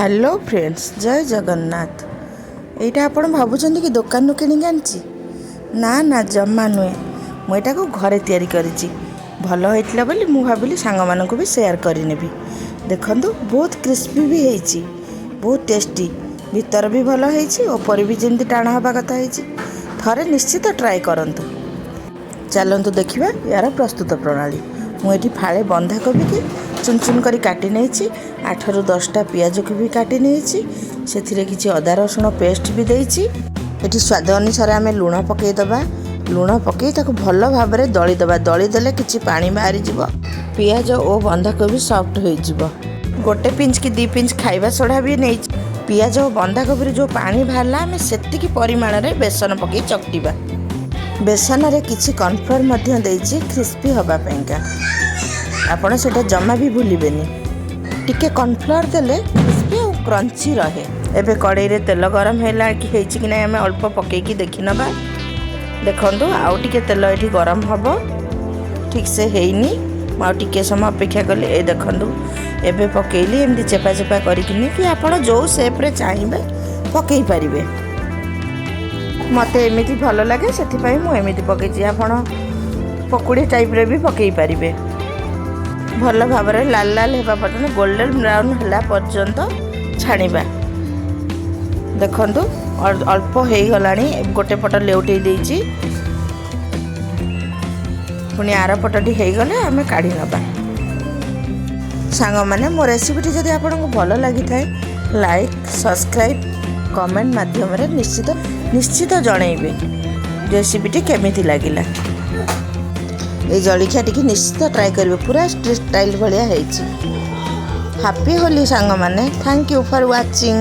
Hello friends, जय जगन्नाथ। यहाँ आप भावुं कि दुकान किणिक आनी ना ना जमा नुहे मुझा को घरे तैयारी करी भल होता बोली मु भाविली सांग मानक भी सेयार करनेबी। देखु बहुत क्रिस्पी भी होती, बहुत टेस्टी, भीतर भी भल होपर भी जमी टाण हवा कथा थे निश्चित ट्राए करंतु। चलतु देखा यार प्रस्तुत प्रणाली। मुझे फाड़े बंधाकोबी की चुन चुन कर काटी नहीं, 8 ରୁ 10टा पियाज को भी काटी नहीं, से किसी अदा रसुण पेस्ट भी देती। ये स्वाद अनुसार आम लुण पकईदबा, लुण पकई भल भाव में दलीदबा। दलीदेले किसी पानी बाहरी जीव, पियाज और बंधाकोबी सॉफ्ट हो। गोटे पिंच कि 2 पिंच खाइबा सोडा भी नहीं। पियाज और बंधाकोबी जो पानी बाहरला आम से परिमाण में बेसन पकई चकटिबा। बेसन रे किसी कॉर्नफ्लोर देती क्रिस्पी हवापाईका। आपड़ से जमा भी भूलें, टिके कॉर्नफ्लोर देले क्रिस्पी और क्रंची रहे। एबे कड़ाई रे तेल गरम है कि ना आम अल्प पकईकी देखी नबा। देखु आउ टिके तेल ये गरम हम ठीक से हैनी, मुझे समय अपेक्षा कली। ये देखु एबे पकईली एमती चेपा चेपा कि आपड़ जो सेप्रे चाहिए पकई पारे। मत एमती भल लगे से मुझे पकई। आपड़ पकुड़ी टाइप रे भी पकई पारे। भल भाव में लाल लाल होगा पर्यटन गोल्डन ब्राउन है पर्यंत छाणीबा। देखु अल्प हो गला, गोटे पट लेउटे देची, पुणी आर पटटी हो गले आम काढ़ी नबा। सांग माने मो रेसिपीटी जदि आपको भल लगी थाए लाइक सब्सक्राइब कमेंट माध्यम निश्चित जनइबे रेसिपीटी केमिति लागिला। ये जलिखिया टी निश्चित ट्राए करेंगे, पूरा स्ट्रीट स्टाइल भाया। हैप्पी होली सांग माने। Thank you for watching.